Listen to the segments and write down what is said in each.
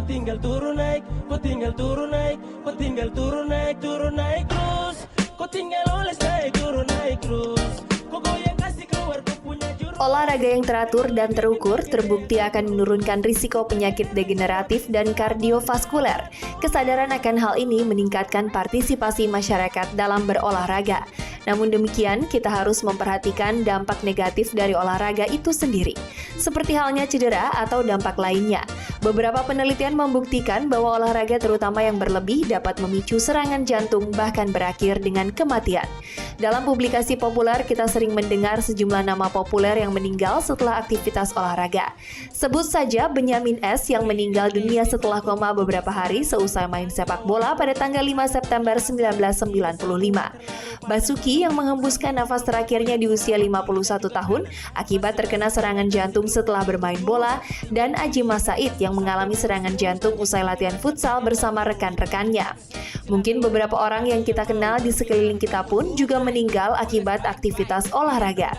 tinggal turun naik, kau tinggal turun naik, kau tinggal turun naik terus. Kau tinggal oles naik terus. Kau goyang kasih keluar kau punya jurus. Olahraga yang teratur dan terukur terbukti akan menurunkan risiko penyakit degeneratif dan kardiovaskuler. Kesadaran akan hal ini meningkatkan partisipasi masyarakat dalam berolahraga. Namun demikian, kita harus memperhatikan dampak negatif dari olahraga itu sendiri, seperti halnya cedera atau dampak lainnya. Beberapa penelitian membuktikan bahwa olahraga terutama yang berlebih dapat memicu serangan jantung bahkan berakhir dengan kematian. Dalam publikasi populer, kita sering mendengar sejumlah nama populer yang meninggal setelah aktivitas olahraga. Sebut saja Benyamin S. yang meninggal dunia setelah koma beberapa hari seusai main sepak bola pada tanggal 5 September 1995. Basuki yang menghembuskan nafas terakhirnya di usia 51 tahun akibat terkena serangan jantung setelah bermain bola, dan Ajima Said yang mengalami serangan jantung usai latihan futsal bersama rekan-rekannya. Mungkin beberapa orang yang kita kenal di sekeliling kita pun juga meninggal akibat aktivitas olahraga.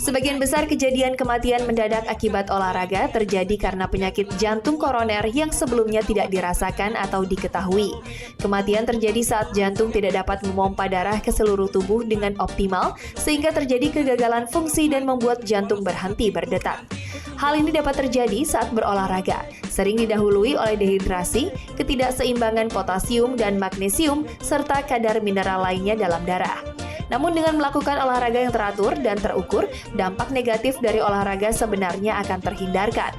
Sebagian besar kejadian kematian mendadak akibat olahraga terjadi karena penyakit jantung koroner yang sebelumnya tidak dirasakan atau diketahui. Kematian terjadi saat jantung tidak dapat memompa darah ke seluruh tubuh dengan optimal, sehingga terjadi kegagalan fungsi dan membuat jantung berhenti berdetak. Hal ini dapat terjadi saat berolahraga, sering didahului oleh dehidrasi, ketidakseimbangan potasium dan magnesium, serta kadar mineral lainnya dalam darah. Namun dengan melakukan olahraga yang teratur dan terukur, dampak negatif dari olahraga sebenarnya akan terhindarkan.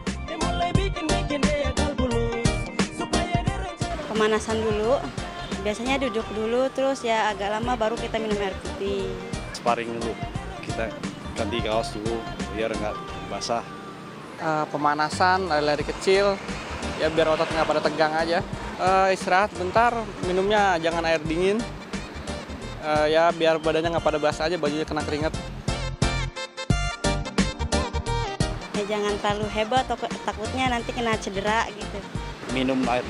Pemanasan dulu, biasanya duduk dulu, terus ya agak lama baru kita minum air putih. Sparring dulu, kita ganti kaos dulu biar nggak basah. Pemanasan, lari-lari kecil, ya biar otot nggak pada tegang aja. Istirahat bentar, minumnya jangan air dingin. Ya biar badannya nggak pada basah aja, bajunya kena keringat. Ya jangan terlalu heboh, takutnya nanti kena cedera gitu. Minum air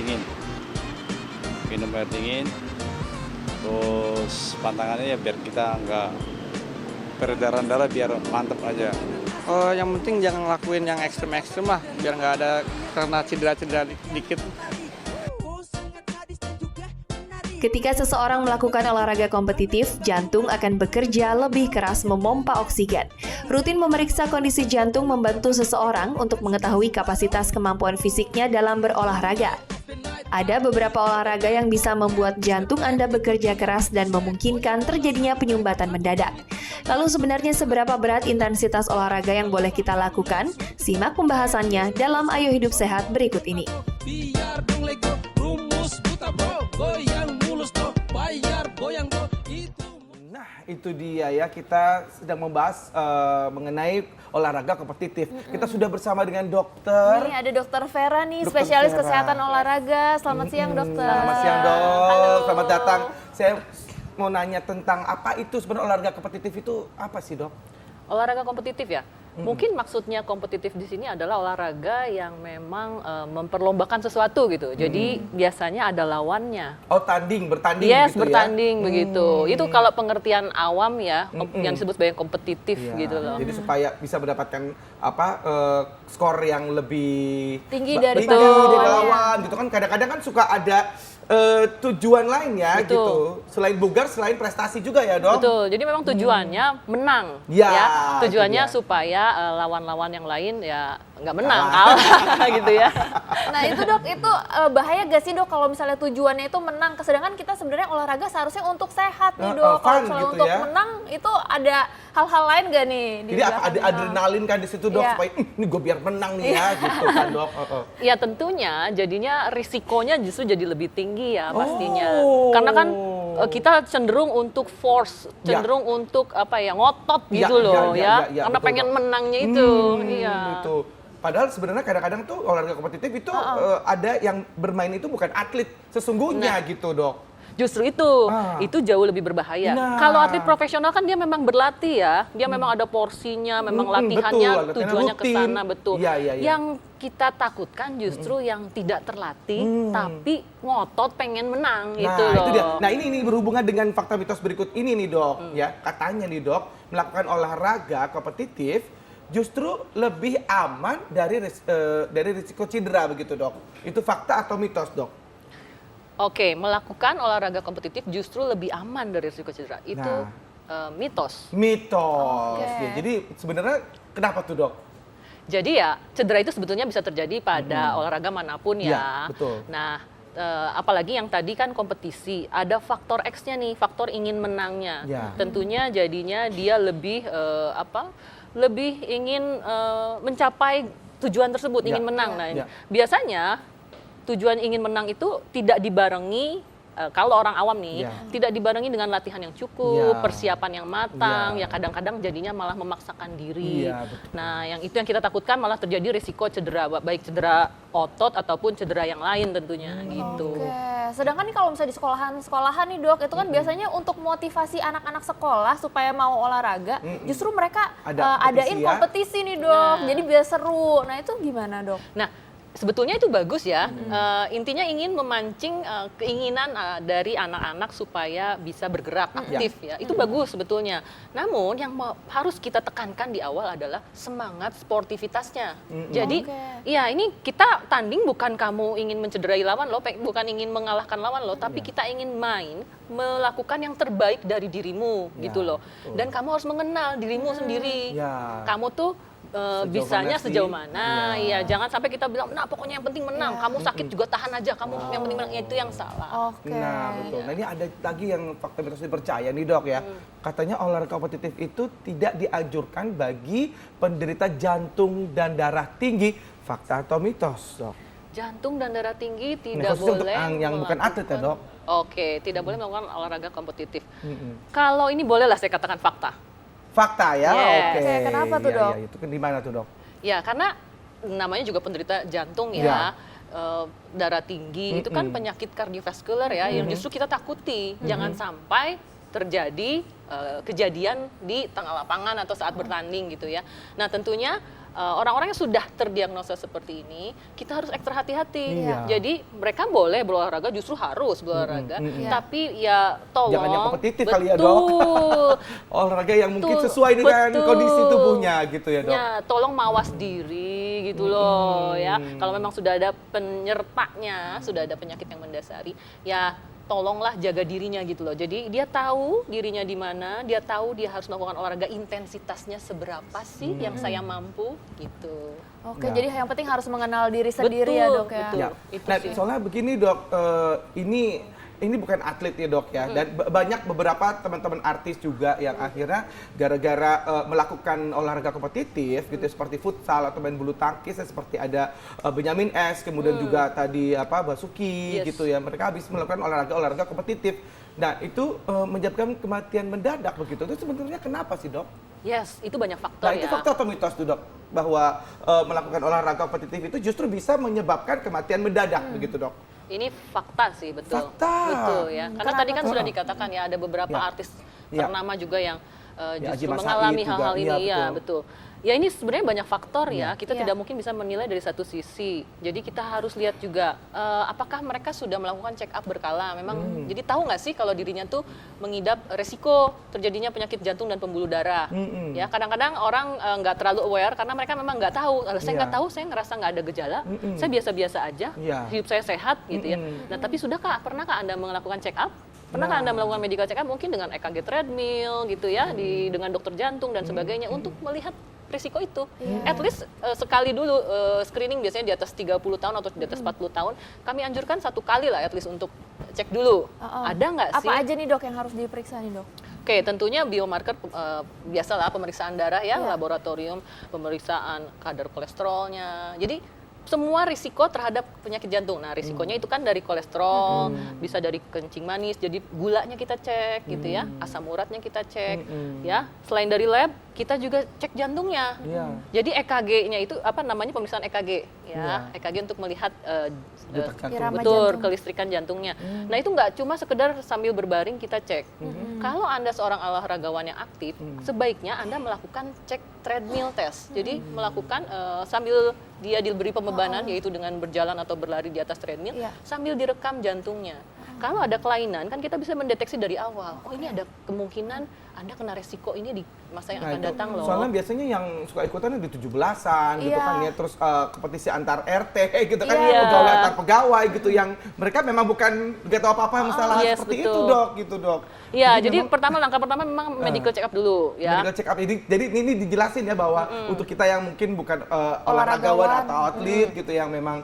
dingin, terus pantangannya ya biar kita nggak peredaran darah, biar mantep aja. Yang penting jangan ngelakuin yang ekstrim-ekstrim lah, biar nggak ada kena cedera-cedera dikit. Ketika seseorang melakukan olahraga kompetitif, jantung akan bekerja lebih keras memompa oksigen. Rutin memeriksa kondisi jantung membantu seseorang untuk mengetahui kapasitas kemampuan fisiknya dalam berolahraga. Ada beberapa olahraga yang bisa membuat jantung Anda bekerja keras dan memungkinkan terjadinya penyumbatan mendadak. Lalu sebenarnya seberapa berat intensitas olahraga yang boleh kita lakukan? Simak pembahasannya dalam Ayo Hidup Sehat berikut ini. Biar dong lego, rumus buta bro, goyang mulus toh, bayar goyang toh, itu. Nah, itu dia ya, kita sedang membahas mengenai olahraga kompetitif. Kita sudah bersama dengan dokter. Ini ada Dokter Vera nih, Dokter spesialis Vera. kesehatan olahraga. Selamat siang, Dokter. Selamat siang, Dok. Halo. Selamat datang. Saya mau nanya tentang apa itu sebenarnya olahraga kompetitif itu apa sih, Dok? Olahraga kompetitif ya? Mungkin maksudnya kompetitif di sini adalah olahraga yang memang memperlombakan sesuatu gitu. Jadi biasanya ada lawannya. Oh, bertanding Yes, gitu bertanding ya? begitu. Itu kalau pengertian awam ya, yang disebut sebagai kompetitif Iya, gitu loh. Jadi supaya bisa mendapatkan skor yang lebih Tinggi dari tinggi dari lawannya. lawan gitu kan. Kadang-kadang kan suka ada tujuan lain ya. Betul. Gitu. Selain bugar, selain prestasi juga ya, Dok. Betul. Jadi memang tujuannya menang Ya, Tujuannya itu dia. supaya lawan-lawan yang lain ya nggak menang, kalah gitu ya. Nah itu Dok, itu bahaya gak sih Dok kalau misalnya tujuannya itu menang? Sedangkan kita sebenarnya olahraga seharusnya untuk sehat nih Dok. Kalau fun misalnya gitu untuk ya. menang itu ada hal-hal lain gak nih? Di Jadi ada belakangnya? adrenalin kan di situ, Dok, Iya. supaya ini gue biar menang nih ya gitu kan, Dok. Ya tentunya jadinya risikonya justru jadi lebih tinggi ya pastinya. Oh. Karena kan kita cenderung untuk force, Ya. cenderung untuk apa ya, ngotot Ya, gitu loh ya, Karena betul, pengen Dok. menangnya itu. Iya. Itu. Padahal sebenarnya kadang-kadang tuh olahraga kompetitif itu ada yang bermain itu bukan atlet sesungguhnya gitu, Dok. Justru itu jauh lebih berbahaya. Nah. Kalau atlet profesional kan dia memang berlatih ya, dia memang ada porsinya, memang latihannya betul, latihannya tujuannya ke rutin. sana, betul. Iya, iya, iya. Yang kita takutkan justru yang tidak terlatih tapi ngotot pengen menang gitu Nah, loh. itu dia. Nah, ini berhubungan dengan fakta mitos berikut ini nih, Dok. Ya, katanya nih, Dok, melakukan olahraga kompetitif justru lebih aman dari risiko cedera begitu dok. Itu fakta atau mitos dok? Oke, melakukan olahraga kompetitif justru lebih aman dari risiko cedera. Itu mitos. Mitos. Oke. Ya, jadi sebenarnya kenapa tuh dok? Jadi ya cedera itu sebetulnya bisa terjadi pada olahraga manapun ya. Iya, betul. Nah, apalagi yang tadi kan kompetisi, ada faktor X-nya nih, faktor ingin menangnya. Ya. Tentunya jadinya dia lebih lebih ingin mencapai tujuan tersebut, Ya. ingin menang. Nah, Ya. biasanya tujuan ingin menang itu tidak dibarengi kalau orang awam nih, Ya. tidak dibarengi dengan latihan yang cukup, Ya. persiapan yang matang, Ya. ya kadang-kadang jadinya malah memaksakan diri. Iya, betul. Nah, yang itu yang kita takutkan malah terjadi risiko cedera, baik cedera otot ataupun cedera yang lain tentunya gitu. Oke, sedangkan nih kalau misalnya di sekolahan nih dok, itu kan biasanya untuk motivasi anak-anak sekolah supaya mau olahraga, justru mereka adain kompetisi ya. kompetisi nih dok, Nah. jadi biar seru. Nah itu gimana dok? Nah, sebetulnya itu bagus ya. Intinya ingin memancing keinginan dari anak-anak supaya bisa bergerak aktif ya. Itu bagus sebetulnya. Namun yang harus kita tekankan di awal adalah semangat sportivitasnya. Jadi, ya ini kita tanding bukan kamu ingin mencederai lawan lo, bukan ingin mengalahkan lawan lo, tapi kita ingin main melakukan yang terbaik dari dirimu gitu loh. betul. Dan kamu harus mengenal dirimu sendiri. Ya. Kamu tuh bisanya mana sih? sejauh mana, Iya. ya jangan sampai kita bilang, nah pokoknya yang penting menang, kamu sakit juga tahan aja, kamu yang penting menang, itu yang salah. Oke. Nah betul. Nah ini ada lagi yang fakta mitos dipercaya nih dok ya. Katanya olahraga kompetitif itu tidak dianjurkan bagi penderita jantung dan darah tinggi. Fakta atau mitos dok? Jantung dan darah tinggi Nah, tidak khususnya untuk boleh yang bukan atlet ya dok? Oke, tidak boleh melakukan olahraga kompetitif. Kalau ini bolehlah saya katakan fakta. Fakta ya, Yes. oke. Oke, kenapa tuh, Iya, Dok? iya, itu di mana tuh dok? Ya, karena namanya juga penderita jantung Ya. ya. Darah tinggi itu kan penyakit kardiovaskular ya, yang justru kita takuti. Jangan sampai terjadi kejadian di tengah lapangan atau saat bertanding gitu ya. Nah, tentunya orang-orang yang sudah terdiagnosa seperti ini, kita harus ekstra hati-hati. Iya. Jadi mereka boleh berolahraga, justru harus berolahraga, tapi ya tolong. Jangan yang kompetitif kali ya, Dok. Betul. Olahraga yang mungkin Betul, sesuai dengan betul. kondisi tubuhnya gitu ya dok? Ya, tolong mawas diri gitu loh ya. Kalau memang sudah ada penyertanya, sudah ada penyakit yang mendasari, ya tolonglah jaga dirinya gitu loh. Jadi dia tahu dirinya di mana, dia tahu dia harus melakukan olahraga, intensitasnya seberapa sih yang saya mampu gitu. Oke, Ya. jadi yang penting harus mengenal diri sendiri ya dok ya. betul. Ya. Itu Nah, sih. soalnya begini dok, ini bukan atlet ya dok ya, dan banyak beberapa teman-teman artis juga yang akhirnya gara-gara melakukan olahraga kompetitif gitu seperti futsal atau main bulu tangkis seperti ada Benyamin S, kemudian juga tadi Basuki Yes. gitu ya, mereka habis melakukan olahraga kompetitif. Nah itu menyebabkan kematian mendadak begitu. Itu sebenarnya kenapa sih dok? Yes, itu banyak faktor Nah ya. itu fakta atau mitos tuh dok, bahwa melakukan olahraga kompetitif itu justru bisa menyebabkan kematian mendadak begitu dok? Ini fakta sih, betul. Fakta. Betul ya. Karena Kenapa tadi kan tuh? sudah dikatakan ya ada beberapa Ya. artis Ya. ternama juga yang Ya, justru Haji Mas mengalami Said juga. hal-hal Iya, ini ya, betul. Ya ini sebenarnya banyak faktor ya. Kita Iya. tidak mungkin bisa menilai dari satu sisi. Jadi kita harus lihat juga apakah mereka sudah melakukan check up berkala. Memang jadi tahu nggak sih kalau dirinya tuh mengidap resiko terjadinya penyakit jantung dan pembuluh darah. Ya kadang-kadang orang nggak terlalu aware karena mereka memang nggak tahu. Saya nggak Iya. tahu, saya ngerasa nggak ada gejala. Saya biasa-biasa aja. Iya. Hidup saya sehat gitu ya. Nah tapi pernahkah Anda melakukan check up? Pernahkah Anda melakukan medical check up mungkin dengan EKG treadmill gitu ya, dengan dokter jantung dan sebagainya untuk melihat risiko itu. At least sekali dulu screening biasanya di atas 30 tahun atau di atas 40 tahun. Kami anjurkan 1 kali lah at least untuk cek dulu. Ada nggak sih? Apa aja nih dok yang harus diperiksa nih dok? Oke, tentunya biomarker biasalah pemeriksaan darah ya, laboratorium, pemeriksaan kadar kolesterolnya. Jadi semua risiko terhadap penyakit jantung. Nah, risikonya itu kan dari kolesterol, bisa dari kencing manis, jadi gulanya kita cek gitu ya, asam uratnya kita cek ya. Selain dari lab, kita juga cek jantungnya. Iya. Jadi EKG-nya itu pemeriksaan EKG ya, EKG untuk melihat Detak jantung. Irama betul jantung. kelistrikan jantungnya. Nah itu nggak cuma sekedar sambil berbaring kita cek. Kalau Anda seorang olahragawan yang aktif, sebaiknya Anda melakukan cek treadmill test. Jadi melakukan sambil dia diberi pembebanan, yaitu dengan berjalan atau berlari di atas treadmill, Iya. sambil direkam jantungnya. Kalau ada kelainan kan kita bisa mendeteksi dari awal. Oh ini ada kemungkinan Anda kena resiko ini di masa yang Nah, akan itu. datang loh. Soalnya biasanya yang suka ikutan di 17-an gitu Iya. kan ya, terus kompetisi antar RT gitu kan, Iya. pegawai antar pegawai gitu yang mereka memang bukan nggak tahu apa-apa masalah yes, seperti betul. itu dok, gitu dok. Iya, jadi memang langkah pertama memang medical check up dulu ya. medical check up jadi ini dijelasin ya bahwa untuk kita yang mungkin bukan olahragawan Olahragawan. atau atlet gitu yang memang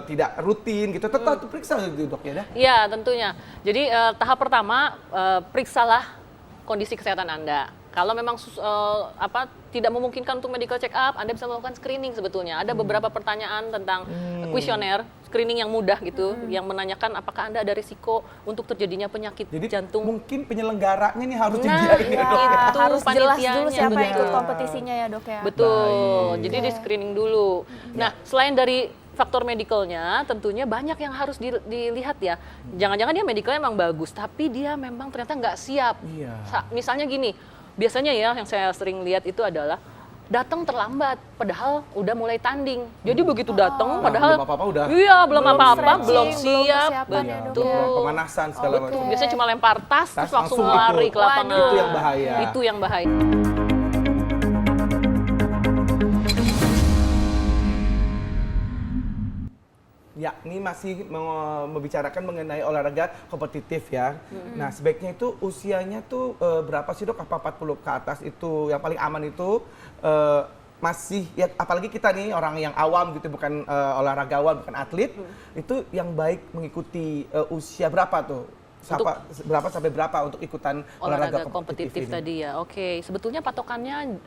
tidak rutin gitu, tetap periksa gitu dok ya dah. Iya, tentunya. Jadi tahap pertama periksalah kondisi kesehatan Anda. Kalau memang tidak memungkinkan untuk medical check up, Anda bisa melakukan screening sebetulnya. Ada beberapa pertanyaan tentang kuesioner, screening yang mudah gitu, yang menanyakan apakah Anda ada risiko untuk terjadinya penyakit Jadi jantung. mungkin penyelenggaranya nih harus Nah, dijain ya dok. Ya, Itu harus jelas dulu panitianya. siapa yang ikut Betul. kompetisinya ya dok ya. Betul. Baik. Jadi di screening dulu. Nah, selain dari faktor medicalnya, tentunya banyak yang harus dilihat ya. Jangan-jangan dia medicalnya memang bagus, tapi dia memang ternyata nggak siap. Iya. Misalnya gini, biasanya ya yang saya sering lihat itu adalah datang terlambat, padahal udah mulai tanding. Jadi begitu datang, padahal belum apa-apa udah. Iya, belum apa-apa, stretching, belum belum siap. persiapan ya, dok, Betul. ya. Pemanasan segala macam. Betul. Biasanya cuma lempar tas, terus langsung langsung lari ikut. ke lapangan. Itu yang bahaya. Itu yang bahaya. Ya, ini masih membicarakan mengenai olahraga kompetitif ya. Nah, sebaiknya itu usianya tuh berapa sih dok? Apa 40 ke atas itu yang paling aman itu masih ya, apalagi kita nih orang yang awam gitu, bukan olahragawan, bukan atlet, itu yang baik mengikuti usia berapa tuh? Berapa sampai berapa untuk ikutan olahraga kompetitif ini? tadi ya. Oke, sebetulnya patokannya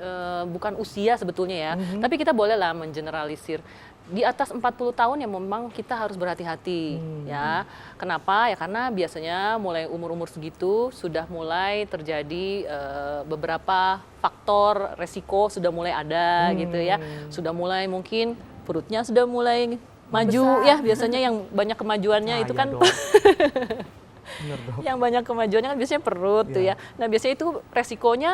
bukan usia sebetulnya ya, tapi kita boleh lah mengeneralisir. Di atas 40 tahun ya memang kita harus berhati-hati ya. Kenapa? Ya karena biasanya mulai umur-umur segitu sudah mulai terjadi beberapa faktor resiko sudah mulai ada gitu ya. Sudah mulai mungkin perutnya sudah mulai maju ya, biasanya yang banyak kemajuannya itu Iya, kan dok. Bener, dok. yang banyak kemajuannya kan biasanya perut tuh Iya. ya. Nah, biasanya itu resikonya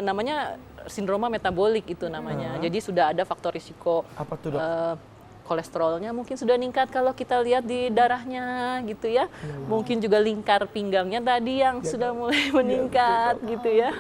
namanya sindroma metabolik itu namanya. Jadi sudah ada faktor risiko. Apa tuh dok? Kolesterolnya mungkin sudah meningkat kalau kita lihat di darahnya gitu ya. Mungkin juga lingkar pinggangnya tadi yang sudah mulai meningkat gitu ya.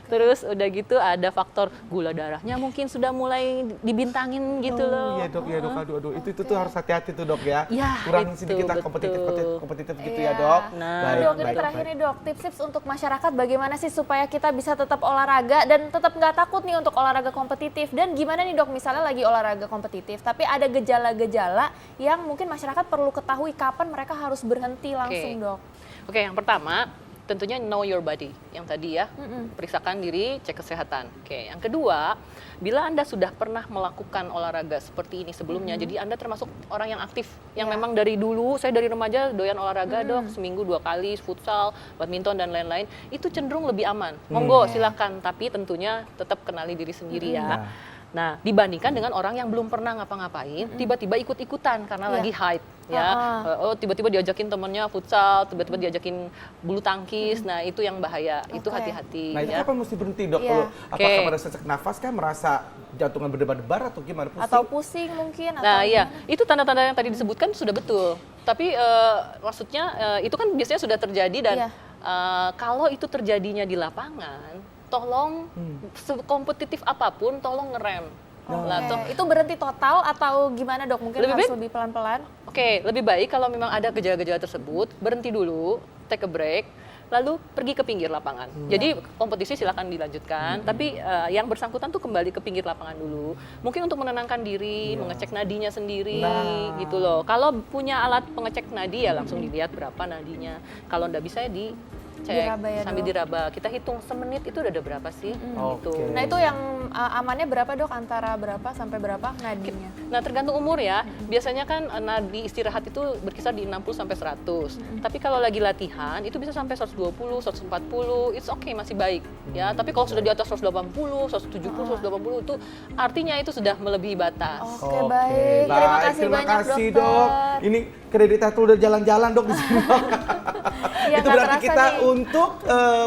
Terus udah gitu ada faktor gula darahnya mungkin sudah mulai dibintangin gitu loh. Iya dok, aduh, itu tuh harus hati-hati tuh dok ya. Ya, Kurangin itu, sedikit lah betul. kompetitif gitu ya dok. Nah, Dok, ini terakhir nih dok, tips-tips untuk masyarakat bagaimana sih supaya kita bisa tetap olahraga dan tetap nggak takut nih untuk olahraga kompetitif. Dan gimana nih dok, misalnya lagi olahraga kompetitif, tapi ada gejala-gejala yang mungkin masyarakat perlu ketahui kapan mereka harus berhenti langsung dok. Oke, yang pertama tentunya know your body yang tadi ya, periksakan diri, cek kesehatan. Oke, yang kedua, bila Anda sudah pernah melakukan olahraga seperti ini sebelumnya, jadi Anda termasuk orang yang aktif, yang memang dari dulu, saya dari remaja doyan olahraga dok, seminggu 2 kali, futsal, badminton dan lain-lain, itu cenderung lebih aman. Monggo silakan, tapi tentunya tetap kenali diri sendiri ya. Nah, dibandingkan dengan orang yang belum pernah ngapa-ngapain, tiba-tiba ikut-ikutan karena lagi hype, ya. Oh, tiba-tiba diajakin temennya futsal, tiba-tiba diajakin bulu tangkis. Nah, itu yang bahaya. Itu hati-hati. Nah, itu ya. kapan mesti berhenti dok? Iya. Kalau apakah Oke. pada sesak nafas kan merasa jantungan berdebar-debar atau gimana? Pusing? Atau pusing mungkin? Nah, atau iya, gimana? itu tanda-tanda yang tadi disebutkan sudah betul. Tapi maksudnya itu kan biasanya sudah terjadi dan Iya. kalau itu terjadinya di lapangan, tolong sekompetitif apapun, tolong ngerem. Lah, toh- Itu berhenti total atau gimana dok? Mungkin Lebih harus baik- lebih pelan-pelan? Oke, lebih baik kalau memang ada gejala-gejala tersebut, berhenti dulu, take a break, lalu pergi ke pinggir lapangan. Jadi kompetisi silakan dilanjutkan, tapi yang bersangkutan tuh kembali ke pinggir lapangan dulu. Mungkin untuk menenangkan diri, mengecek nadinya sendiri, gitu loh. Kalau punya alat pengecek nadi ya langsung dilihat berapa nadinya. Kalau nggak bisa ya Diraba ya, sambil Dok. diraba. Kita hitung semenit itu udah ada berapa sih? Gitu. Oke. Nah itu yang amannya berapa dok? Antara berapa sampai berapa nadinya? Nah, tergantung umur ya. Biasanya kan nadi istirahat itu berkisar di 60 sampai 100. Tapi kalau lagi latihan itu bisa sampai 120, 140. It's okay, masih baik ya. Tapi kalau sudah di atas 180, 170, 180 itu artinya itu sudah melebihi batas. Oke, baik. Terima kasih Terima banyak kasih, dokter. dok. Ini kreditator udah jalan-jalan dok di sini. Dok. Iya, Itu nggak berarti terasa kita nih. untuk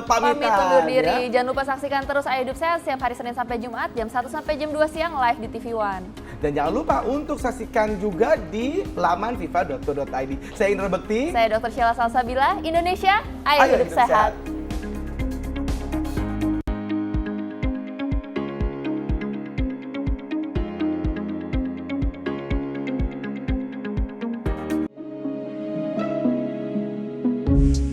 pamitan. Pamit undur diri. ya. Jangan lupa saksikan terus Ayo Hidup Sehat setiap hari Senin sampai Jumat jam 1 sampai jam 2 siang live di TV One. Dan jangan lupa untuk saksikan juga di laman fifa.co.id. Saya Indra Bekti. Saya Dr. Sheila Salsabila, Indonesia, Ayo Hidup Sehat. Jakarta.